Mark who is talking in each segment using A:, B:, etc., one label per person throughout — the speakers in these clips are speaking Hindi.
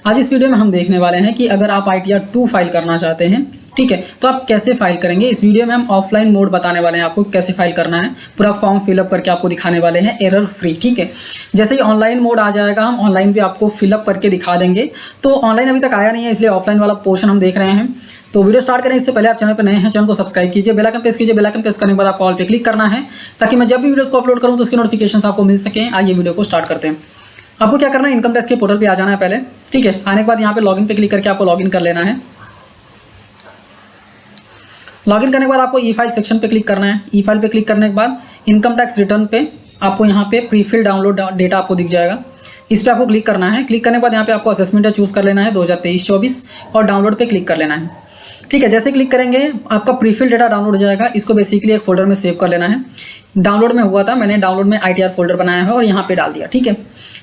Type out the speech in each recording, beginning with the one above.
A: आज इस वीडियो में हम देखने वाले हैं कि अगर आप ITR 2 फाइल करना चाहते हैं, ठीक है, तो आप कैसे फाइल करेंगे। इस वीडियो में हम ऑफलाइन मोड बताने वाले हैं आपको कैसे फाइल करना है, पूरा फॉर्म फिलअप करके आपको दिखाने वाले हैं एरर फ्री। ठीक है, जैसे ही ऑनलाइन मोड आ जाएगा हम ऑनलाइन भी आपको फिलअप करके दिखा देंगे। तो ऑनलाइन अभी तक आया नहीं है, इसलिए ऑफलाइन वाला पोर्शन हम देख रहे हैं। तो वीडियो स्टार्ट करें इससे पहले आप चैनल पर नए हैं, चैनल को सब्सक्राइब कीजिए, बेल आइकन प्रेस कीजिए। बेल आइकन प्रेस करने के बाद आपको ऑल पे क्लिक करना है ताकि मैं जब भी वीडियोस को अपलोड करूं तो उसकी नोटिफिकेशंस आपको मिल सके। आइए वीडियो को स्टार्ट करते हैं। आपको क्या करना है, इनकम टैक्स के पोर्टल पे आ जाना है पहले। ठीक है, आने के बाद यहाँ पे लॉगिन पे क्लिक करके आपको लॉगिन कर लेना है। लॉगिन करने के बाद आपको ई फाइल सेक्शन पे क्लिक करना है। ई फाइल पे क्लिक करने के बाद इनकम टैक्स रिटर्न पे आपको यहाँ पे प्रीफिल डाउनलोड डेटा आपको दिख जाएगा, इस पर आपको क्लिक करना है। क्लिक करने के बाद यहाँ पे आपको असेसमेंट चूज कर लेना है 2023-24 और डाउनलोड पे क्लिक कर लेना है। ठीक है, जैसे क्लिक करेंगे आपका प्रीफिल डेटा डाउनलोड हो जाएगा। इसको बेसिकली एक फोल्डर में सेव कर लेना है। डाउनलोड में हुआ था, मैंने डाउनलोड में ITR फोल्डर बनाया है और यहाँ पे डाल दिया। ठीक है,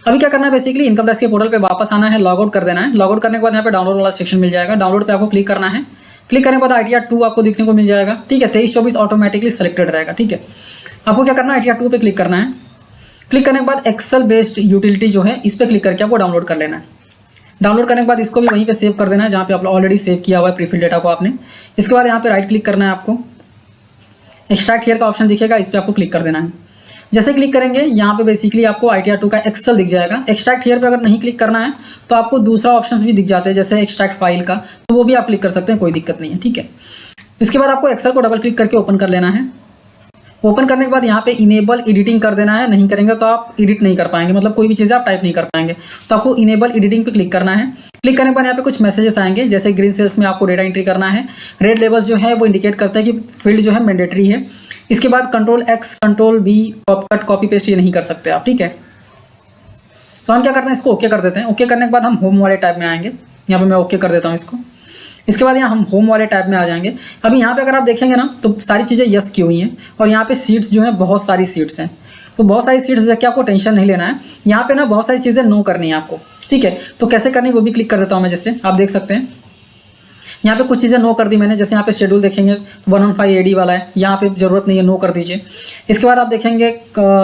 A: अभी क्या करना है, बेसिकली इनकम टैक्स के पोर्टल पे वापस आना है, लॉग आउट कर देना है। लॉग आउट करने के बाद यहाँ पे डाउनलोड वाला सेक्शन मिल जाएगा, डाउनलोड पे आपको क्लिक करना है। क्लिक करने के बाद ITR 2 आपको दिखने को मिल जाएगा। ठीक है, 23-24 ऑटोमेटिकली सेलेक्टेड रहेगा। ठीक है, आपको क्या करना है, ITR 2 पे क्लिक करना है। क्लिक करने के बाद एक्सेल बेस्ड यूटिलिटी जो है इस पर क्लिक करके आपको डाउनलोड कर लेना है। डाउनलोड करने के बाद इसको भी वहीं पे सेव कर देना है जहाँ पे आप ऑलरेडी सेव किया हुआ है प्रीफिल डेटा को आपने। इसके बाद यहाँ पे राइट क्लिक करना है, आपको एक्सट्रैक्ट हियर का ऑप्शन दिखेगा, इस पर आपको क्लिक कर देना है। जैसे क्लिक करेंगे यहाँ पे बेसिकली आपको ITR 2 का एक्सेल दिख जाएगा। एक्सट्रैक्ट हियर पे अगर नहीं क्लिक करना है तो आपको दूसरा ऑप्शंस भी दिख जाते हैं, जैसे एक्सट्रैक्ट फाइल का, तो वो भी आप क्लिक कर सकते हैं, कोई दिक्कत नहीं है। ठीक है, इसके बाद आपको एक्सेल को डबल क्लिक करके ओपन कर लेना है। ओपन करने के बाद यहाँ पे इनेबल एडिटिंग कर देना है, नहीं करेंगे तो आप एडिट नहीं कर पाएंगे, मतलब कोई भी चीज़ आप टाइप नहीं कर पाएंगे। तो आपको इनेबल एडिटिंग पे क्लिक करना है। क्लिक करने के बाद यहाँ पे कुछ मैसेजेस आएंगे, जैसे ग्रीन सेल्स में आपको डेटा एंट्री करना है। रेड लेवल्स जो है वो इंडिकेट करता है कि फील्ड जो है मैंडेटरी है। इसके बाद Ctrl+X Ctrl+V cut copy paste ये नहीं कर सकते आप। ठीक है, तो हम क्या करते हैं, इसको ओके कर देते हैं। ओके करने के बाद हम होम वाले टैब में आएंगे, यहाँ पे मैं ओके कर देता हूँ इसको। इसके बाद यहाँ हम होम वाले टैब में आ जाएंगे। अभी यहाँ पे अगर आप देखेंगे ना तो सारी चीज़ें यस की हुई हैं और यहाँ पे सीट्स जो हैं बहुत सारी सीट्स हैं। तो बहुत सारी सीट्स देख के आपको टेंशन नहीं लेना है, यहाँ पे ना बहुत सारी चीज़ें नो करनी है आपको। ठीक है, तो कैसे करनी वो भी क्लिक कर देता हूँ मैं। जैसे आप देख सकते हैं यहाँ पे कुछ चीज़ें नो कर दी मैंने, जैसे यहाँ पे शेड्यूल देखेंगे 115 AD वाला है, यहाँ पे जरूरत नहीं है, नो कर दीजिए। इसके बाद आप देखेंगे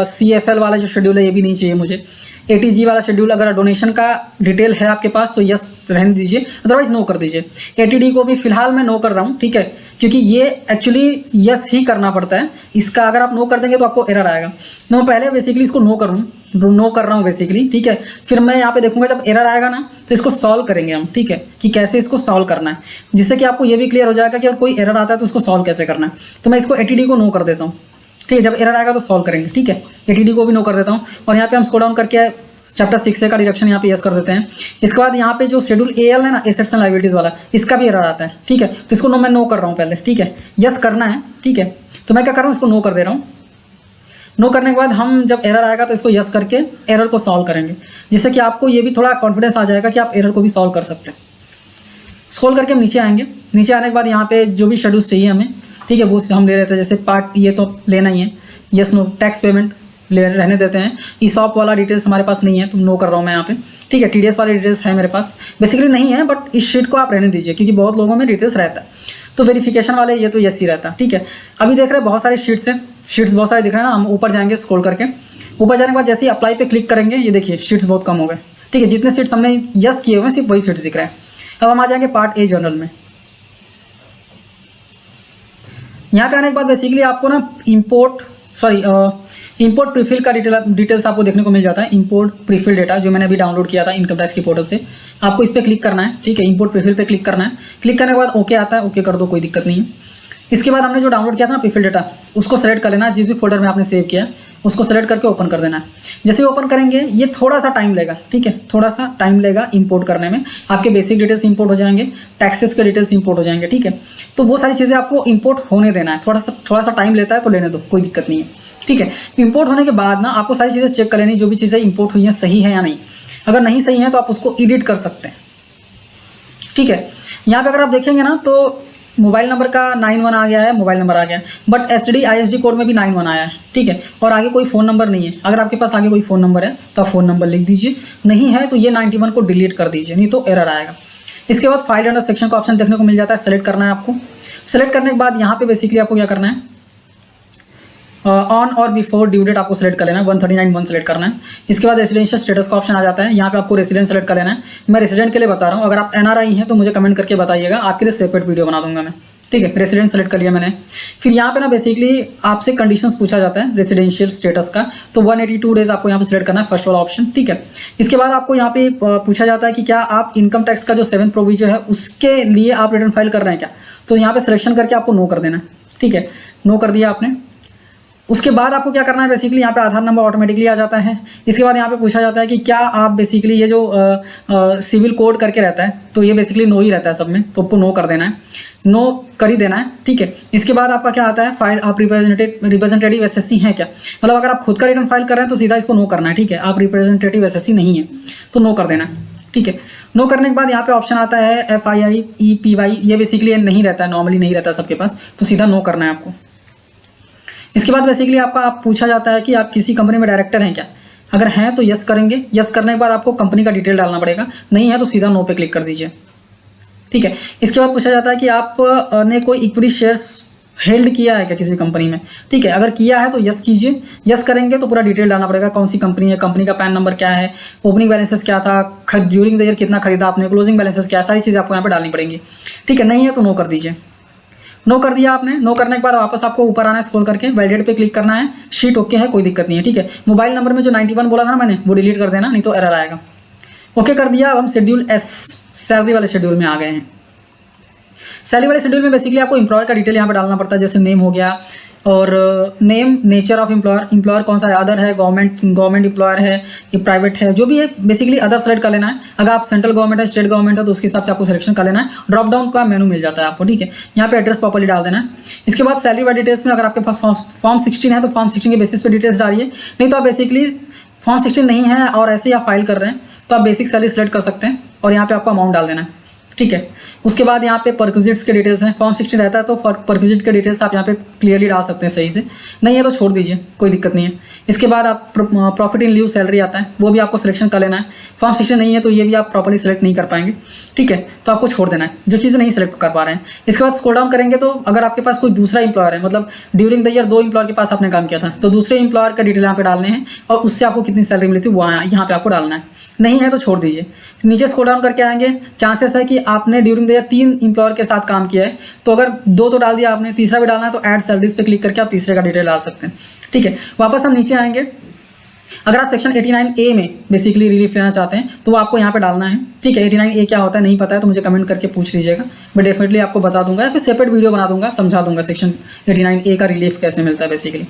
A: CFL वाला जो शेड्यूल है ये भी नहीं चाहिए मुझे। ATG वाला शेड्यूल अगर डोनेशन का डिटेल है आपके पास तो यस रहने दीजिए, अदरवाइज नो कर दीजिए। ATD को भी फिलहाल मैं नो कर रहा हूँ, ठीक है, क्योंकि ये एक्चुअली यस ही करना पड़ता है। इसका अगर आप नो कर देंगे तो आपको एरर आएगा। मैं पहले बेसिकली इसको नो कर रहा हूँ बेसिकली। ठीक है, फिर मैं यहाँ पे देखूंगा जब एरर आएगा ना तो इसको सॉल्व करेंगे हम। ठीक है, कि कैसे इसको सॉल्व करना है, जिससे कि आपको ये भी क्लियर हो जाएगा कि अगर कोई एरर आता है तो उसको सॉल्व कैसे करना है। तो मैं इसको ATD को नो कर देता हूँ। ठीक है, जब एरर आएगा तो सॉल्व करेंगे। ठीक है, ATD को भी नो कर देता हूँ और यहाँ पे हम स्क्रॉल डाउन करके चैप्टर 6A का डिडक्शन यहाँ पे यस कर देते हैं। इसके बाद यहाँ पे जो शेड्यूल AL है ना, एसेट्स एंड लायबिलिटीज वाला, इसका भी एरर आता है। ठीक है, तो इसको मैं नो कर रहा हूँ पहले। ठीक है, यस करना है। ठीक है, तो मैं क्या कर रहा हूँ, इसको नो कर दे रहा हूँ। नो करने के बाद हम जब एरर आएगा तो इसको यस करके एरर को सॉल्व करेंगे, जिससे कि आपको ये भी थोड़ा कॉन्फिडेंस आ जाएगा कि आप एरर को भी सॉल्व कर सकते हैं। स्क्रॉल करके हम नीचे आएंगे। नीचे आने के बाद यहाँ पे जो भी शेड्यूल्स चाहिए हमें, ठीक है, वो हम ले लेते हैं। जैसे पार्ट ये तो लेना ही है, यस नो। टैक्स पेमेंट ले रहने देते हैं। ESOP वाला डिटेल्स हमारे पास नहीं है तो नो कर रहा हूँ मैं यहाँ पे। ठीक है, TDS वाले डिटेल्स है मेरे पास, बेसिकली नहीं है, बट इस शीट को आप रहने दीजिए क्योंकि बहुत लोगों में डिटेल्स रहता है। तो वेरिफिकेशन वाले ये तो यस ही रहता है। ठीक है, अभी देख रहे हैं बहुत सारे शीट्स हैं, शीट्स बहुत सारे दिख रहे हैं ना। हम ऊपर जाएंगे स्क्रॉल करके, ऊपर जाने के बाद जैसे ही अप्लाई पे क्लिक करेंगे ये देखिए शीट्स बहुत कम हो गए। ठीक है, जितने सीट्स हमने यस किए हुए हैं सिर्फ वही सीट्स दिख रहे हैं। अब हम आ जाएंगे पार्ट A जर्नल में। यहाँ पे आने के बाद बेसिकली आपको ना इंपोर्ट प्रीफिल का डिटेल्स आपको देखने को मिल जाता है। इंपोर्ट प्रीफिल डेटा जो मैंने अभी डाउनलोड किया था इनकम टैक्स के पोर्टल से, आपको इस पर क्लिक करना है। ठीक है, इंपोर्ट प्रीफिल पे क्लिक करना है। क्लिक करने के बाद ओके आता है, ओके कर दो, कोई दिक्कत नहीं है। इसके बाद हमने जो डाउनलोड किया था ना प्रीफिल डेटा, उसको सेलेक्ट कर लेना है। जिस भी फोल्डर में आपने सेव किया उसको सेलेक्ट करके ओपन कर देना है। जैसे ही ओपन करेंगे ये थोड़ा सा टाइम लेगा। ठीक है, थोड़ा सा टाइम लेगा इंपोर्ट करने में। आपके बेसिक डिटेल्स इंपोर्ट हो जाएंगे, टैक्सेस के डिटेल्स इंपोर्ट हो जाएंगे। ठीक है, तो वो सारी चीज़ें आपको इंपोर्ट होने देना है। थोड़ा सा टाइम लेता है तो लेने दो, कोई दिक्कत नहीं है। ठीक है, इंपोर्ट होने के बाद ना आपको सारी चीज़ें चेक कर लेनी, जो भी चीज़ें इंपोर्ट हुई हैं सही है या नहीं। अगर नहीं सही है तो आप उसको एडिट कर सकते हैं। ठीक है, यहाँ पे अगर आप देखेंगे ना तो मोबाइल नंबर का 91 आ गया है, मोबाइल नंबर आ गया है, बट STD ISD कोड में भी 91 आया है। ठीक है, और आगे कोई फ़ोन नंबर नहीं है। अगर आपके पास आगे कोई फ़ोन नंबर है तो आप फ़ोन नंबर लिख दीजिए, नहीं है तो ये 91 को डिलीट कर दीजिए, नहीं तो एरर आएगा। इसके बाद फाइल अंडर सेक्शन का ऑप्शन देखने को मिल जाता है, सेलेक्ट करना है आपको। सेलेक्ट करने के बाद यहाँ पे बेसिकली आपको क्या करना है, ऑन और बिफोर ड्यू डेट आपको सेलेक्ट कर लेना है, 139(1) सेलेक्ट करना है। इसके बाद रेसिडेंशियल स्टेटस का ऑप्शन आ जाता है, यहाँ पे आपको रेसिडेंट सेलेक्ट कर लेना है। मैं रेसिडेंट के लिए बता रहा हूँ, अगर आप NRI हैं तो मुझे कमेंट करके बताइएगा, आपके लिए सेपरेट वीडियो बना दूंगा मैं, ठीक है। रेसिडेंट सेलेक्ट कर लिया मैंने। फिर यहाँ पे ना बेसिकली आपसे कंडीशंस पूछा जाता है रेसिडेंशियल स्टेटस का, तो 182 डेज आपको यहाँ पे सेलेक्ट करना है, फर्स्ट वाला ऑप्शन, ठीक है। इसके बाद आपको यहाँ पे पूछा जाता है कि क्या आप इनकम टैक्स का जो 7th प्रोविजन है उसके लिए आप रिटर्न फाइल कर रहे हैं क्या, तो यहाँ पे सिलेक्शन करके आपको नो कर देना है, ठीक है। नो कर दिया आपने। उसके बाद आपको क्या करना है, बेसिकली यहाँ पे आधार नंबर ऑटोमेटिकली आ जाता है। इसके बाद यहाँ पे पूछा जाता है कि क्या आप बेसिकली ये जो सिविल कोड करके रहता है, तो ये बेसिकली नो ही रहता है सब में, तो आपको नो कर देना है, नो कर ही देना है, ठीक है। इसके बाद आपका क्या आता है, फाइल आप रिप्रेजेंटेटिव SSC हैं क्या, मतलब अगर आप खुद का रिटर्न फाइल कर रहे हैं तो सीधा इसको नो करना है, ठीक है। आप रिप्रेजेंटेटिव SSC नहीं है तो नो कर देना है, ठीक है। नो करने के बाद यहाँ पे ऑप्शन आता है FII EPY, ये बेसिकली नहीं रहता है, नॉर्मली नहीं रहता सबके पास, तो सीधा नो करना है आपको। इसके बाद बेसिकली आपका पूछा जाता है कि आप किसी कंपनी में डायरेक्टर हैं क्या, अगर हैं तो यस करेंगे। यस करने के बाद आपको कंपनी का डिटेल डालना पड़ेगा, नहीं है तो सीधा नो पे क्लिक कर दीजिए, ठीक है। इसके बाद पूछा जाता है कि आपने कोई इक्विटी शेयर्स हेल्ड किया है क्या किसी कंपनी में, ठीक है। अगर किया है तो यस कीजिए। यस करेंगे तो पूरा डिटेल डालना पड़ेगा, कौन सी कंपनी है, कंपनी का पैन नंबर क्या है, ओपनिंग बैलेंसेस क्या था, ड्यूरिंग द ईयर कितना खरीदा आपने, क्लोजिंग बैलेंसेस क्या है, सारी चीज़ें आपको यहाँ पे डालनी पड़ेंगी, ठीक है। नहीं है तो नो कर दीजिए। नो कर दिया आपने। नो करने के बाद वापस आपको ऊपर आना है, स्क्रॉल करके वैलिडेट पे क्लिक करना है, शीट ओके है, कोई दिक्कत नहीं है, ठीक है। मोबाइल नंबर में जो 91 बोला था ना मैंने, वो डिलीट कर देना, नहीं तो एरर आएगा। ओके कर दिया। अब हम शेड्यूल S सैलरी वाले शेड्यूल में आ गए हैं। सैलरी वाले शेड्यूल में बेसिकली आपको एम्प्लॉयर का डिटेल यहाँ पे डालना पड़ता है, जैसे नेम हो गया, और name, nature of employer, employer कौन सा है, अदर है, गवर्नमेंट एम्प्लॉयर है, ये प्राइवेट है, जो भी है बेसिकली अदर सेलेक्ट कर लेना है। अगर आप सेंट्रल गवर्नमेंट है, स्टेट गवर्नमेंट है, तो उसके हिसाब से आपको सिलेक्शन कर लेना है। ड्रॉप डाउन का मेनू मिल जाता है आपको, ठीक है। यहाँ पे एड्रेस प्रॉपर्ली डाल देना है। इसके बाद सैलरी वाली डिटेल्स में अगर आपके पास फॉर्म 16 है तो फॉर्म 16 के बेसिस पे डिटेल्स डालिए, नहीं तो आप बेसिकली फॉर्म 16 नहीं है और ऐसे ही आप फाइल कर रहे हैं तो आप बेसिक सैलरी सेलेक्ट कर सकते हैं और यहाँ पे आपको अमाउंट डाल देना है, ठीक है। उसके बाद यहाँ पे परक्विजिट्स के डिटेल्स हैं, फॉर्म 16 रहता है तो परक्विजिट के डिटेल्स आप यहाँ पे क्लियरली डाल सकते हैं सही से, नहीं है तो छोड़ दीजिए, कोई दिक्कत नहीं है। इसके बाद आप प्रॉफिट इन लीव सैलरी आता है, वो भी आपको सिलेक्शन कर लेना है। फॉर्म 16 नहीं है तो ये भी आप प्रॉपर्ली सेलेक्ट नहीं कर पाएंगे, ठीक है, तो आपको छोड़ देना है जो चीज़ें नहीं सेलेक्ट कर पा रहे हैं। इसके बाद स्क्रॉल डाउन करेंगे तो अगर आपके पास कोई दूसरा इंप्लॉयर है, मतलब ड्यूरिंग द ईयर 2 इंप्लॉयर के पास आपने काम किया था, तो दूसरे इंप्लॉयर का डिटेल यहाँ पे डालने हैं और उससे आपको कितनी सैलरी मिली थी वो यहाँ पे आपको डालना है, नहीं है तो छोड़ दीजिए। नीचे स्क्रॉल डाउन करके आएंगे, चांसेस है कि आपने ड्यूरिंग द ईयर 3 इंप्लॉयर के साथ काम किया है, तो अगर 2 तो डाल दिया आपने, तीसरा भी डालना है तो ऐड सैलरीज पे क्लिक करके आप तीसरे का डिटेल डाल सकते हैं, ठीक है। वापस हम नीचे आएंगे, अगर आप सेक्शन 89A में बेसिकली रिलीफ लेना चाहते हैं तो वो आपको यहाँ पे डालना है, ठीक है। 89A क्या होता है नहीं पता है तो मुझे कमेंट करके पूछ लीजिएगा, मैं डेफिनेटली आपको बता दूंगा या फिर सेपरेट वीडियो बना दूंगा, समझा दूंगा सेक्शन 89A का रिलीफ कैसे मिलता है बेसिकली।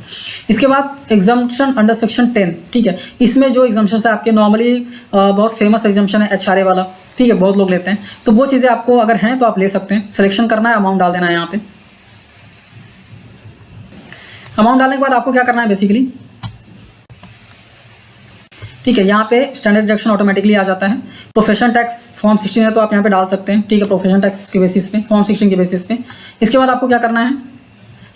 A: इसके बाद एग्जाम्पशन अंडर सेक्शन 10, ठीक है। इसमें जो एग्जाम्पशन है आपके नॉर्मली बहुत फेमस एग्जाम्पशन है HRA वाला, ठीक है, बहुत लोग लेते हैं, तो वो चीज़ें आपको अगर हैं तो आप ले सकते हैं। सिलेक्शन करना है, अमाउंट डाल देना है यहाँ पे। अमाउंट डालने के बाद आपको क्या करना है बेसिकली, ठीक है, यहाँ पे स्टैंडर्ड डिडक्शन ऑटोमेटिकली आ जाता है। प्रोफेशनल टैक्स फॉर्म 16 है तो आप यहाँ पे डाल सकते हैं, ठीक है, प्रोफेशनल टैक्स के बेसिस पे, फॉर्म 16 के बेसिस पे। इसके बाद आपको क्या करना है,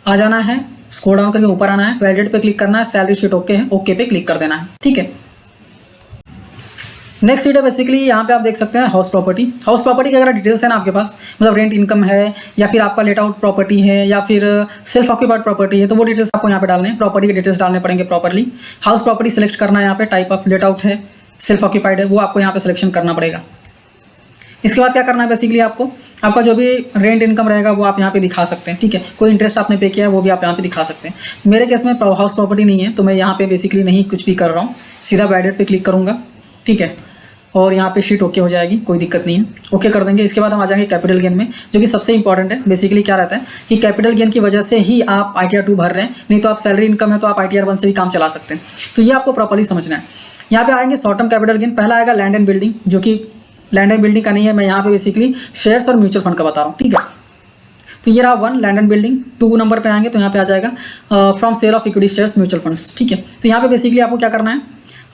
A: आ जाना है, स्क्रॉल डाउन करके ऊपर आना है, वैलिडेट पे क्लिक करना है, सैलरी शीट ओके है, ओके पे क्लिक कर देना है, ठीक है। नेक्स्ट शीट है बेसिकली यहाँ पे आप देख सकते हैं हाउस प्रॉपर्टी। हाउस प्रॉपर्टी की अगर डिटेल्स है ना आपके पास, मतलब रेंट इनकम है या फिर आपका लेट आउट प्रॉपर्टी है या फिर सेल्फ ऑक्यूपाइड प्रॉपर्टी है, तो वो डिटेल्स आपको यहाँ पे डालने हैं, प्रॉपर्टी के डिटेल्स डालने पड़ेंगे प्रॉपर्ली। हाउस प्रॉपर्टी सेलेक्ट करना है यहाँ पे, टाइप ऑफ लेट आउट है, सेल्फ ऑक्यूपाइड है, वो आपको यहाँ पे सिलेक्शन करना पड़ेगा। इसके बाद क्या करना है बेसिकली आपको, आपका जो भी रेंट इनकम रहेगा वो आप यहाँ पे दिखा सकते हैं, ठीक है। कोई इंटरेस्ट आपने पे किया है वो भी आप यहाँ पे दिखा सकते हैं। मेरे केस में हाउस प्रॉपर्टी नहीं है तो मैं यहाँ पे बेसिकली नहीं कुछ भी कर रहा हूँ, सीधा वैलिडेट पे क्लिक करूँगा, ठीक है, और यहाँ पे शीट ओके हो जाएगी, कोई दिक्कत नहीं है, ओके कर देंगे। इसके बाद हम आ जाएंगे कैपिटल गेन में, जो कि सबसे इंपॉर्टेंट है। बेसिकली क्या रहता है कि कैपिटल गेन की वजह से ही आप ITR 2 भर रहे हैं, नहीं तो आप सैलरी इनकम है तो आप ITR 1 से भी काम चला सकते हैं, तो ये आपको प्रॉपर्ली समझना है। यहाँ पे आएंगे शॉर्ट टर्म कैपिटल गेन, पहला आएगा लैंड एंड बिल्डिंग, जो कि लैंड एंड बिल्डिंग का नहीं है, मैं यहाँ पे बेसिकली शेयर्स और म्यूचुअल फंड का बता रहा हूँ, ठीक है। तो ये रहा 1 लैंड एंड बिल्डिंग। 2 नंबर पे आएंगे तो यहाँ पे आ जाएगा from sale of equity shares mutual funds, ठीक है। तो यहाँ पे बेसिकली आपको क्या करना है,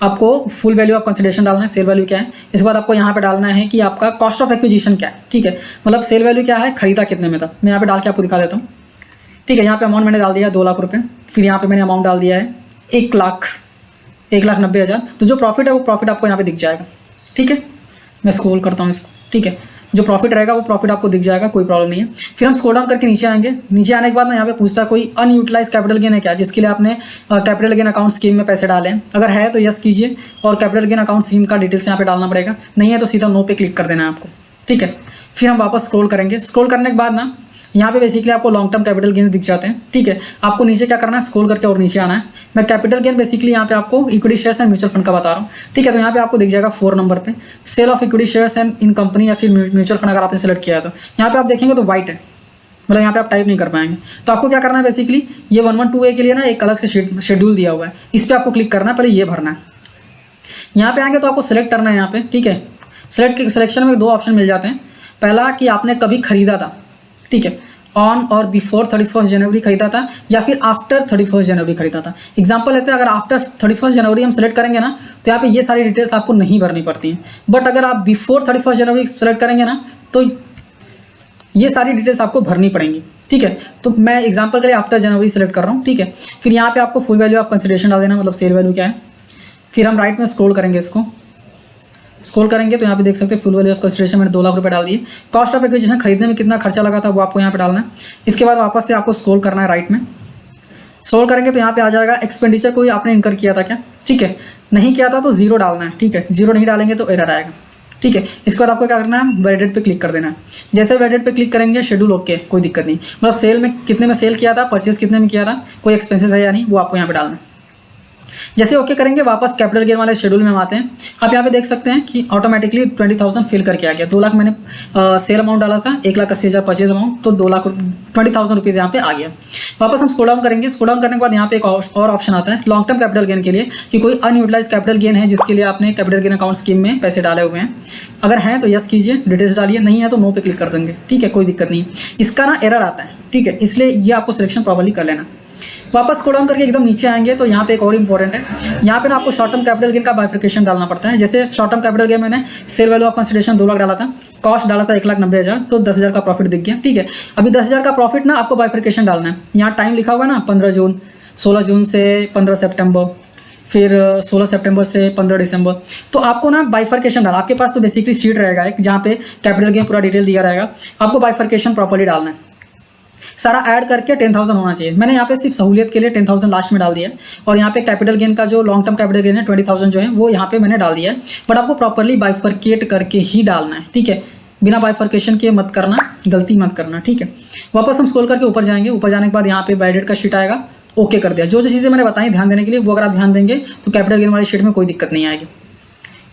A: आपको फुल वैल्यू ऑफ कंसिडरेशन डालना है, सेल वैल्यू क्या है। इसके बाद आपको यहाँ पे डालना है कि आपका कॉस्ट ऑफ एक्विजिशन क्या है, ठीक है, मतलब सेल वैल्यू क्या है, खरीदा कितने में था। मैं यहाँ पे डाल के आपको दिखा देता हूँ, ठीक है। यहाँ पे अमाउंट मैंने डाल दिया 2 लाख रुपये, फिर यहाँ पे मैंने अमाउंट डाल दिया है 1,90,000, तो जो प्रॉफिट है वो प्रॉफिट आपको यहाँ पे दिख जाएगा, ठीक है। मैं स्क्रॉल करता हूँ इसको, ठीक है। जो प्रॉफिट रहेगा वो प्रॉफिट आपको दिख जाएगा, कोई प्रॉब्लम नहीं है। फिर हम स्क्रॉल डाउन करके नीचे आएंगे। नीचे आने के बाद ना यहाँ पे पूछता है कोई अनयूटिलाइज कैपिटल गेन है क्या, जिसके लिए आपने कैपिटल गेन अकाउंट स्कीम में पैसे डाले हैं। अगर है तो यस कीजिए और कैपिटल गेन अकाउंट स्कीम का डिटेल्स यहाँ पे डालना पड़ेगा, नहीं है तो सीधा नो पे क्लिक कर देना है आपको, ठीक है। फिर हम वापस स्क्रॉल करेंगे। स्क्रॉल करने के बाद ना यहाँ पे बेसिकली आपको लॉन्ग टर्म कैपिटल गेन दिख जाते हैं, ठीक है। आपको नीचे क्या करना है, स्क्रॉल करके और नीचे आना है। मैं कैपिटल गेन बेसिकली यहाँ पे आपको equity shares and mutual fund का बता रहा हूँ, ठीक है। तो यहाँ पे आपको दिख जाएगा 4 नंबर पे sale of equity shares and in company या फिर म्यूचुअल फंड अगर आपने सेलेक्ट किया है तो यहाँ पे आप देखेंगे तो व्हाइट है, मतलब यहाँ पे आप टाइप नहीं कर पाएंगे। तो आपको क्या करना है, बेसिकली ये 112A के लिए ना एक अलग से शेड्यूल दिया हुआ है, इस पर आपको क्लिक करना है, पहले ये भरना है। यहाँ पे आएंगे तो आपको सेलेक्ट करना है यहाँ पे, ठीक है। सिलेक्शन में 2 ऑप्शन मिल जाते हैं। पहला कि आपने कभी खरीदा था, ठीक है, ऑन और बिफोर 31 जनवरी खरीदा था या फिर आफ्टर 31 जनवरी खरीदा था। एग्जांपल लेते हैं, अगर आफ्टर 31 जनवरी हम सेलेक्ट करेंगे ना तो यहाँ पे ये सारी डिटेल्स आपको नहीं भरनी पड़ती हैं, बट अगर आप बिफोर 31 जनवरी सेलेक्ट करेंगे ना तो ये सारी डिटेल्स आपको भरनी पड़ेंगी, ठीक है। तो मैं एग्जांपल के लिए आफ्टर जनवरी सेलेक्ट कर रहा हूँ, ठीक है। फिर यहाँ पे आपको फुल वैल्यू ऑफ कंसिडरेशन डाल देना, मतलब सेल वैल्यू क्या है। फिर हम राइट में स्क्रॉल करेंगे, इसको स्क्रॉल करेंगे तो यहाँ पे देख सकते हैं फुल वैल्यू ऑफ कंसिडरेशन मैंने 2 लाख रुपए डाल दिए। कॉस्ट ऑफ एक्विजिशन खरीदने में कितना खर्चा लगा था वो आपको यहाँ पे डालना है। इसके बाद वापस से आपको स्क्रॉल करना है राइट में। स्क्रॉल करेंगे तो यहाँ पे आ जाएगा एक्सपेंडिचर कोई आपने इनकर किया था क्या, ठीक है। नहीं किया था तो 0 डालना है, ठीक है। 0 नहीं डालेंगे तो एरर आएगा, ठीक है। इसके बाद आपको क्या करना है, वैलिडेट पे क्लिक कर देना है। जैसे वैलिडेट पे क्लिक करेंगे शेड्यूल ओके, कोई दिक्कत नहीं, मतलब सेल में कितने में सेल किया था, परचेज कितने में किया था, कोई एक्सपेंसेस है या नहीं वो आपको यहाँ पे डालना है। जैसे ओके करेंगे वापस कैपिटल गेन वाले शेड्यूल में हम आते हैं। आप यहाँ पे देख सकते हैं कि ऑटोमेटिकली 20,000 फिल करके आ गया। 2 लाख मैंने सेल अमाउंट डाला था, 1,80,000 परचेज अमाउंट, तो 20,000 रुपीज़ यहाँ पे आ गया। वापस हम स्क्रॉल डाउन करेंगे। स्क्रॉल डाउन करने के बाद यहाँ पे एक और ऑप्शन आता है लॉन्ग टर्म कैपिटल गेन के लिए, कि कोई अनयूटिलाइज कैपिटल गेन है जिसके लिए आपने कैपिटल गेन अकाउंट स्कीम में पैसे डाले हुए हैं। अगर हैं तो यस कीजिए, डिटेल्स डालिए, नहीं है तो नो पे क्लिक कर देंगे, ठीक है, कोई दिक्कत नहीं। इसका ना एरर आता है, ठीक है, इसलिए ये आपको सिलेक्शन प्रॉपर्ली कर लेना। वापस स्क्रॉल डाउन करके एकदम नीचे आएंगे तो यहाँ पे एक और इंपॉर्टेंट है, यहाँ पे ना आपको शॉर्ट टर्म कैपिटल गेन का बाइफिकेशन डालना पड़ता है। जैसे शॉर्ट टर्म कैपिटल गेन मैंने sale value of consideration 2 lakh डाला था, कॉस्ट डाला था 1,90,000, तो 10,000 का प्रॉफिट दिख गया, ठीक है। अभी 10,000 का प्रॉफिट ना आपको बाइफिकेशन डालना है। यहाँ टाइम लिखा हुआ है ना, 15 जून, 16 जून से 15 सितंबर, फिर 16 सितंबर से 15 दिसंबर। तो आपको ना बाइफर्केशन डालना, आपके पास तो बेसिकली शीट रहेगा एक जहाँ पे कैपिटल गेन पूरा डिटेल दिया रहेगा, आपको बाइफर्केशन प्रॉपर्ली डालना है। सारा ऐड करके 10,000 होना चाहिए। मैंने यहाँ पे सिर्फ सहूलियत के लिए 10,000 लास्ट में डाल दिया है, और यहाँ पे कैपिटल गेन का जो लॉन्ग टर्म कैपिटल गेन है 20,000 जो है वो यहाँ पे मैंने डाल दिया है। बट आपको प्रॉपर्ली बाइफर्केट करके ही डालना है, ठीक है, बिना बाइफर्केशन के मत करना, गलती मत करना, ठीक है। वापस हम स्क्रॉल करके ऊपर जाएंगे। ऊपर जाने के बाद यहाँ पे वैलिडेट का शीट आएगा, ओके कर दिया। जो चीज़ें मैंने बताई ध्यान देने के लिए वो अगर आप ध्यान देंगे तो कैपिटल गेन वाली शीट में कोई दिक्कत नहीं आएगी।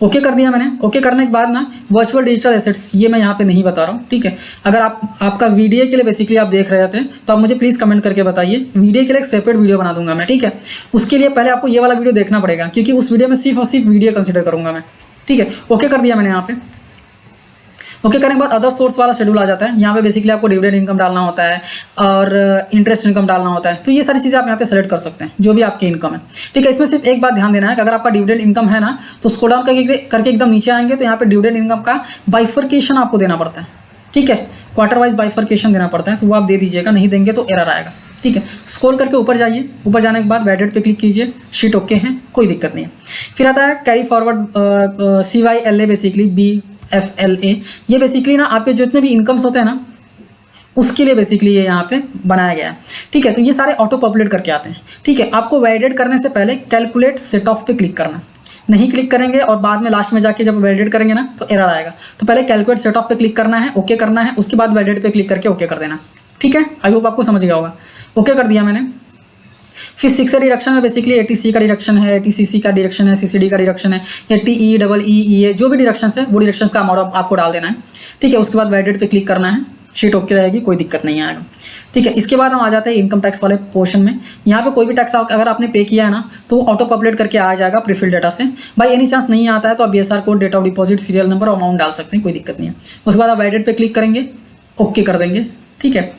A: ओके कर दिया मैंने। ओके करने के बाद ना वर्चुअल डिजिटल एसेट्स ये मैं यहाँ पे नहीं बता रहा हूँ, ठीक है। अगर आपका वीडियो के लिए बेसिकली आप देख रहे थे तो आप मुझे प्लीज़ कमेंट करके बताइए, वीडियो के लिए एक सेपरेट वीडियो बना दूंगा मैं, ठीक है। उसके लिए पहले आपको ये वाला वीडियो देखना पड़ेगा, क्योंकि उस वीडियो में सिर्फ और सिर्फ वीडियो कंसिडर करूँगा मैं, ठीक है। ओके कर दिया मैंने यहाँ पे। ओके करने के बाद अदर सोर्स वाला शेड्यूल आ जाता है। यहाँ पे बेसिकली आपको डिविडेंड इनकम डालना होता है और इंटरेस्ट इनकम डालना होता है। तो ये सारी चीज़ें आप यहाँ पे सेलेक्ट कर सकते हैं, जो भी आपकी इनकम है, ठीक है। इसमें सिर्फ एक बात ध्यान देना है कि अगर आपका डिविडेंड इनकम है ना तो स्क्रॉल डाउन करके एकदम नीचे आएंगे तो यहाँ पे डिविडेंड इनकम का बाइफर्केशन आपको देना पड़ता है, ठीक है। क्वार्टर वाइज बाइफर्केशन देना पड़ता है, तो वो आप दे दीजिएगा, नहीं देंगे तो एरर आएगा, ठीक है। स्क्रॉल करके ऊपर जाइए। ऊपर जाने के बाद वैलिडेट पे क्लिक कीजिए, शीट ओके है, कोई दिक्कत नहीं है। फिर आता है carry forward CYLA, basically BFLA। ये बेसिकली ना आपके जितने भी इनकम्स होते हैं ना उसके लिए बेसिकली ये यहाँ पे बनाया गया है, ठीक है। तो ये सारे ऑटो पॉपुलेट करके आते हैं, ठीक है। आपको वैलिडेट करने से पहले कैलकुलेट सेट ऑफ पे क्लिक करना, नहीं क्लिक करेंगे और बाद में लास्ट में जाके जब वैलिडेट करेंगे ना तो एरर आएगा। तो पहले कैलकुलेट सेट ऑफ पे क्लिक करना है, ओके करना है, उसके बाद वैलिडेट पे क्लिक करके ओके कर देना, ठीक है। आई होप आपको समझ गया होगा। ओके कर दिया मैंने। फिर 6 का डिडक्शन है, बेसिकली 80C का डिडक्शन है, 80CC का डिडक्शन है, CCD का डिडक्शन है, 80E, EE, जो भी डिडक्शन है वो डिडक्शन का अमाउंट आपको डाल देना है, ठीक है। उसके बाद वैलिडेट पे क्लिक करना है, शीट ओके रहेगी, कोई दिक्कत नहीं आएगा, ठीक है। इसके बाद हम आ जाते हैं इनकम टैक्स वाले पोर्शन में। यहाँ पे कोई भी टैक्स अगर आपने पे किया है ना तो ऑटो पॉपुलेट करके आ जाएगा प्रीफिल डेटा से। बाई एनी चांस नहीं आता है तो आप BSR code, date of deposit, serial number और अमाउंट डाल सकते हैं, कोई दिक्कत नहीं है। उसके बाद आप वैलिडेट पे क्लिक करेंगे, ओके कर देंगे, ठीक है।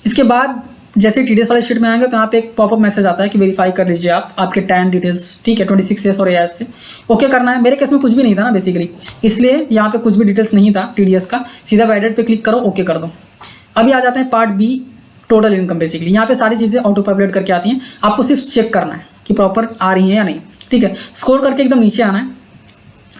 A: इसके बाद जैसे TDS वाले शीट में आएंगे तो यहाँ पे एक पॉपअप मैसेज आता है कि वेरीफाई कर लीजिए आपके टैन डिटेल्स, ठीक है, 26 ईयर्स और एज से ओके करना है। मेरे केस में कुछ भी नहीं था ना बेसिकली, इसलिए यहाँ पे कुछ भी डिटेल्स नहीं था TDS का। सीधा वैलिडेट पे क्लिक करो, ओके कर दो। अभी आ जाते हैं part B, total income. Basically यहाँ पे सारी चीज़ें ऑटो पॉपुलेट करके आती हैं, आपको सिर्फ चेक करना है कि प्रॉपर आ रही है या नहीं, ठीक है। स्क्रॉल करके एकदम नीचे आना है।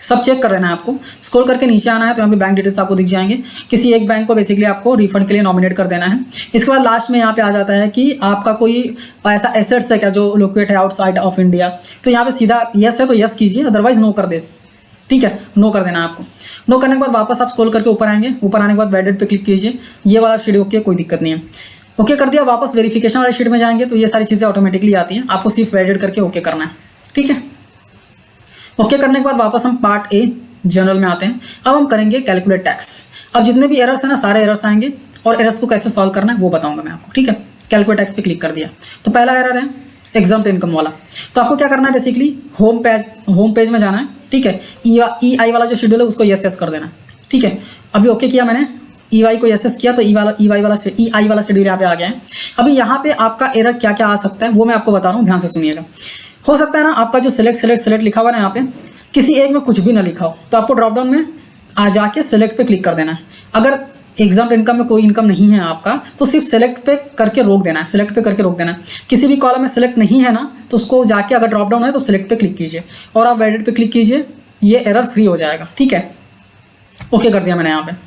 A: सब चेक कर लेना है आपको। स्क्रॉल करके नीचे आना है तो यहाँ पे बैंक डिटेल्स आपको दिख जाएंगे। किसी एक बैंक को बेसिकली आपको रिफंड के लिए नॉमिनेट कर देना है। इसके बाद लास्ट में यहाँ पे आ जाता है कि आपका कोई ऐसा एसेट्स है क्या जो लोकेट है आउटसाइड ऑफ इंडिया, तो यहाँ पे सीधा यस है तो यस कीजिए, अदरवाइज नो कर दे। ठीक है, नो कर देना है आपको। नो करने के बाद वापस आप स्क्रॉल करके ऊपर आएंगे, ऊपर आने के बाद वैलिडेट पे क्लिक कीजिए। ये वाला शीट ओके, कोई दिक्कत नहीं है। ओके कर दिया, वापस वेरिफिकेशन वाले शीट में जाएंगे तो ये सारी चीज़ें ऑटोमेटिकली आती हैं, आपको सिर्फ वैलिडेट करके ओके करना है। ठीक है, ओके करने के बाद वापस हम पार्ट ए जनरल में आते हैं। अब हम करेंगे कैलकुलेट टैक्स। अब जितने भी एरर्स हैं ना, सारे एरर्स आएंगे और एरर्स को कैसे सॉल्व करना है वो बताऊंगा मैं आपको। ठीक है, कैलकुलेट टैक्स पे क्लिक कर दिया तो पहला एरर है एग्जाम्प्ट इनकम वाला। तो आपको क्या करना है, बेसिकली होम पेज में जाना है। ठीक है, ई आई वाला जो शेड्यूल है उसको यस यस कर देना। ठीक है, अभी ओके किया मैंने, ई वाई को यस यस किया तो ई आई वाला शेड्यूल यहाँ पे आ गया है। अभी यहाँ पे आपका एरर क्या क्या आ सकता है वो मैं आपको बता रहा हूँ, ध्यान से सुनिएगा। हो सकता है ना आपका जो सिलेक्ट लिखा हुआ है ना, यहाँ पे किसी एक में कुछ भी ना लिखा हो, तो आपको ड्रॉप डाउन में आ जाके सिलेक्ट पे क्लिक कर देना है। अगर एग्जाम इनकम में कोई इनकम नहीं है आपका तो सिर्फ सिलेक्ट पे करके रोक देना है, सिलेक्ट पे करके रोक देना है। किसी भी कॉलम में सिलेक्ट नहीं है ना तो उसको जाके अगर ड्रॉप डाउन है तो सिलेक्ट पे क्लिक कीजिए और आप वैलिडेट पे क्लिक कीजिए, ये एरर फ्री हो जाएगा। ठीक है, ओके कर दिया मैंने यहाँ पे।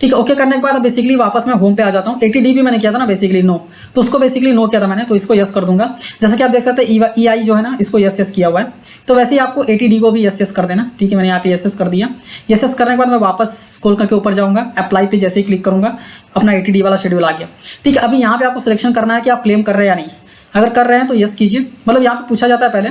A: ठीक है, ओके करने के बाद बेसिकली वापस मैं होम पे आ जाता हूँ। 80D भी मैंने किया था ना बेसिकली नो, तो उसको बेसिकली नो किया था मैंने, तो इसको यस कर दूंगा। जैसा कि आप देख सकते हैं ई आई जो है ना इसको यस यस किया हुआ है, तो वैसे ही आपको 80D को भी यस यस कर देना। ठीक है, मैंने यहाँ पे यस यस कर दिया। यस यस करने के बाद मैं वापस स्क्रॉल करके ऊपर जाऊँगा, अप्लाई पे जैसे ही क्लिक करूँगा अपना 80D वाला शेड्यूल आ गया। ठीक है, अभी यहाँ पे आपको सिलेक्शन करना है कि आप क्लेम कर रहे हैं या नहीं। अगर कर रहे हैं तो यस कीजिए। मतलब यहाँ पे पूछा जाता है पहले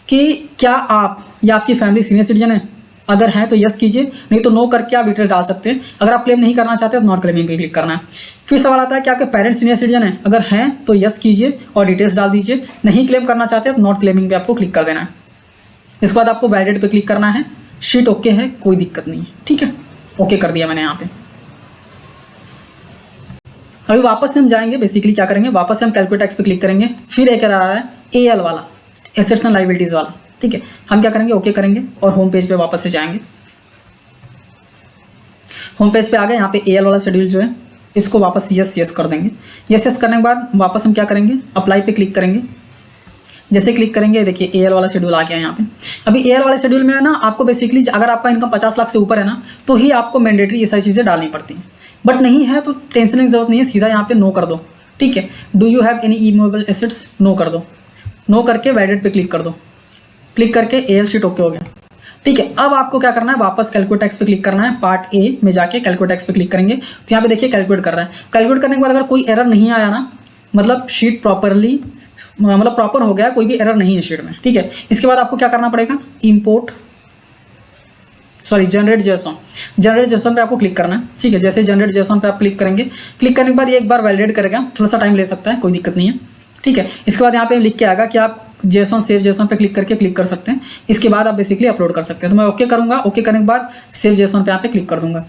A: कि क्या आप या आपकी फैमिली सीनियर सिटीजन है, अगर हैं तो यस कीजिए, नहीं तो नो करके आप डिटेल डाल सकते हैं। अगर आप क्लेम नहीं करना चाहते तो नॉट क्लेमिंग पे क्लिक करना है। फिर सवाल आता है कि आपके पेरेंट्स सीनियर सिटीजन है, अगर हैं तो यस कीजिए और डिटेल्स डाल दीजिए। नहीं क्लेम करना चाहते तो नॉट क्लेमिंग पे आपको क्लिक कर देना है। इसके बाद आपको वैलिडेट पे क्लिक करना है। शीट ओके है, कोई दिक्कत नहीं है। ठीक है, ओके कर दिया मैंने यहाँ पे। अभी वापस से हम जाएंगे, बेसिकली क्या करेंगे, वापस से हम कैलकुलेट टैक्स पे क्लिक करेंगे। फिर एक आ रहा है एएल वाला, एसेट्स एंड लायबिलिटीज वाला। ठीक है, हम क्या करेंगे, ओके करेंगे और होम पेज पे वापस से जाएंगे। होम पेज पे आ गए, यहाँ पे एएल वाला शेड्यूल जो है इसको वापस यस यस कर देंगे। यस यस करने के बाद वापस हम क्या करेंगे, अप्लाई पे क्लिक करेंगे। जैसे क्लिक करेंगे देखिए एएल वाला शेड्यूल आ गया यहाँ पे। अभी एएल वाले शेड्यूल में है ना आपको बेसिकली अगर आपका इनकम 50 लाख से ऊपर है ना तो ही आपको मैंडेटरी ये सारी चीज़ें डालनी पड़ती हैं, बट नहीं है तो टेंशन की जरूरत नहीं है, सीधा यहाँ पे नो कर दो। ठीक है, do you have any immovable assets, no कर दो। नो करके वैलिडेट पे क्लिक कर दो। क्लिक करके एएल शीट ओके हो गया। ठीक है, अब आपको क्या करना है, वापस कैलकुलेट टैक्स पे क्लिक करना है। पार्ट ए में जाके कैलकुलेट टैक्स पे क्लिक करेंगे तो यहाँ पे देखिए कैलकुलेट कर रहा है। कैलकुलेट करने के बाद अगर कोई एरर नहीं आया ना, मतलब शीट प्रॉपरली मतलब प्रॉपर हो गया, कोई भी एरर नहीं है शीट में। ठीक है, इसके बाद आपको क्या करना पड़ेगा, जनरेट जेसॉन पे आपको क्लिक करना है। ठीक है, जैसे जनरेट जेसॉन पे आप क्लिक करेंगे, क्लिक करने के बाद ये एक बार वैलिडेट करेगा, थोड़ा सा टाइम ले सकता है, कोई दिक्कत नहीं है। ठीक है, इसके बाद यहाँ पे लिख के आएगा कि आप जेसॉन सेव जेसॉन पे क्लिक करके क्लिक कर सकते हैं। इसके बाद आप बेसिकली अपलोड कर सकते हैं। तो मैं ओके करूँगा, ओके करने के बाद सेव जेसॉन पे यहाँ पे क्लिक कर दूंगा।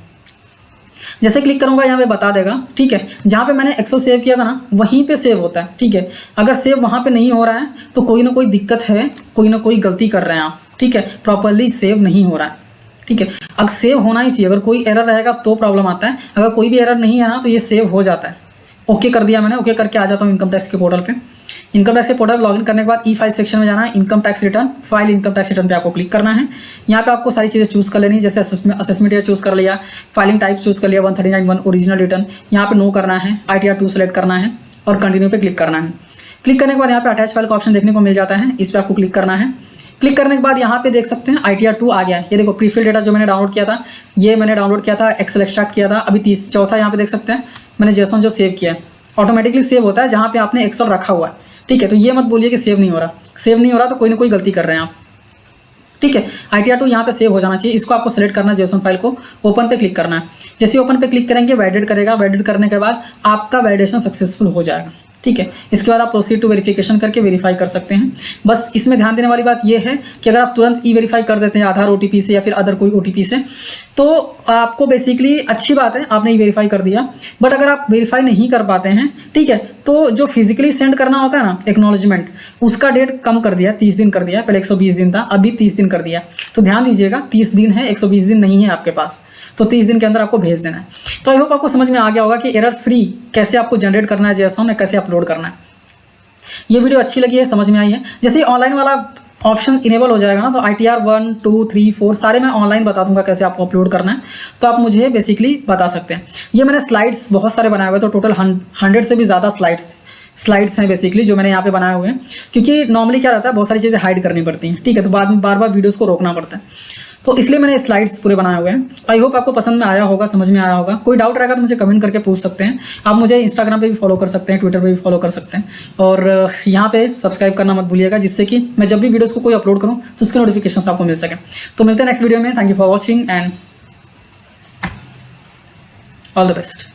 A: जैसे क्लिक करूंगा यहाँ पे बता देगा। ठीक है, जहाँ पे मैंने एक्सेल सेव किया था ना वहीं पे सेव होता है। ठीक है, अगर सेव वहाँ पे नहीं हो रहा है तो कोई ना कोई दिक्कत है, कोई ना कोई गलती कर रहे हैं आप। ठीक है, प्रॉपरली सेव नहीं हो रहा है। ठीक है, अब सेव होना ही चाहिए, अगर कोई एरर रहेगा तो प्रॉब्लम आता है, अगर कोई भी एरर नहीं है ना तो ये सेव हो जाता है। ओके कर दिया मैंने, ओके करके आ जाता हूँ इनकम टैक्स के पोर्टल पे। इनकम टैक्स के पोर्टल लॉगिन करने के बाद ई फाइल सेक्शन में जाना है, income tax return file income tax return पे आपको क्लिक करना है। यहाँ पे आपको सारी चीज़ें चूज कर लेनी है, जैसे असेसमेंट ईयर चूज कर लिया, फाइलिंग टाइप चूज कर लिया 139(1) ओरिजिनल रिटर्न, यहाँ पे नो करना है, ITR 2 सेलेक्ट करना है और कंटिन्यू पे क्लिक करना है। क्लिक करने के बाद यहाँ पे अटैच फाइल का ऑप्शन देखने को मिल जाता है, इस पर आपको क्लिक करना है। क्लिक करने के बाद यहाँ पे देख सकते हैं ITR 2 आ गया है। ये देखो प्रीफिल डेटा जो मैंने डाउनलोड किया था, ये मैंने डाउनलोड किया था, एक्सेल एक्सट्रैक्ट किया था। अभी चौथा यहाँ पे देख सकते हैं मैंने जेसॉन जो सेव किया है, ऑटोमेटिकली सेव होता है जहाँ पे आपने एक्सेल रखा हुआ है। ठीक है, तो ये मत बोलिए कि सेव नहीं हो रहा, सेव नहीं हो रहा तो कोई ना कोई गलती कर रहे हैं आप। ठीक है, ITR 2 यहाँ पे सेव हो जाना चाहिए। इसको आपको सेलेक्ट करना है, जेसॉन फाइल को ओपन पे क्लिक करना है। जैसे ओपन पे क्लिक करेंगे वैलिडेट करेगा, वैलिडेट करने के बाद आपका वैलिडेशन सक्सेसफुल हो जाएगा। ठीक है, इसके बाद आप प्रोसीड टू वेरिफिकेशन करके वेरीफाई कर सकते हैं। बस इसमें ध्यान देने वाली बात यह है कि अगर आप तुरंत ई वेरीफाई कर देते हैं आधार OTP से या फिर अदर कोई OTP से, तो आपको बेसिकली अच्छी बात है, आपने ई वेरीफाई कर दिया। बट अगर आप वेरीफाई नहीं कर पाते हैं, ठीक है, तो जो फिजिकली सेंड करना होता है ना एक्नॉलेजमेंट, उसका डेट कम कर दिया, 30 दिन कर दिया। पहले 120 दिन था, अभी 30 दिन कर दिया। तो ध्यान दीजिएगा, 30 दिन है, 120 दिन नहीं है आपके पास, तो 30 दिन के अंदर आपको भेज देना है। तो आई होप आपको समझ में आ गया होगा कि एरर फ्री कैसे आपको जनरेट करना है जेसॉन, कैसे अपलोड करना है। ये वीडियो अच्छी लगी है, समझ में आई है। जैसे ऑनलाइन वाला ऑप्शन इनेबल हो जाएगा ना, तो ITR 1 2 3 4 सारे मैं ऑनलाइन बता दूंगा कैसे आपको अपलोड करना है, तो आप मुझे बेसिकली बता सकते हैं। ये मैंने स्लाइड्स बहुत सारे बनाए हुए, तो टोटल 100 से भी ज़्यादा स्लाइड्स हैं बेसिकली जो मैंने यहाँ पे बनाए हुए हैं, क्योंकि नॉर्मली क्या रहता है बहुत सारी चीज़ें हाइड करनी पड़ती हैं, ठीक है, तो बाद में बार बार वीडियोज़ को रोकना पड़ता है, तो इसलिए मैंने स्लाइड्स पूरे बनाए हुए हैं। आई होप आपको पसंद में आया होगा, समझ में आया होगा। कोई डाउट रहेगा तो मुझे कमेंट करके पूछ सकते हैं। आप मुझे इंस्टाग्राम पे भी फॉलो कर सकते हैं, ट्विटर पे भी फॉलो कर सकते हैं, और यहाँ पे सब्सक्राइब करना मत भूलिएगा, जिससे कि मैं जब भी वीडियोज़ को कोई अपलोड करूँ तो उसके नोटिफिकेशन आपको मिल सके। तो मिलते हैं नेक्स्ट वीडियो में। Thank you for watching and all the best.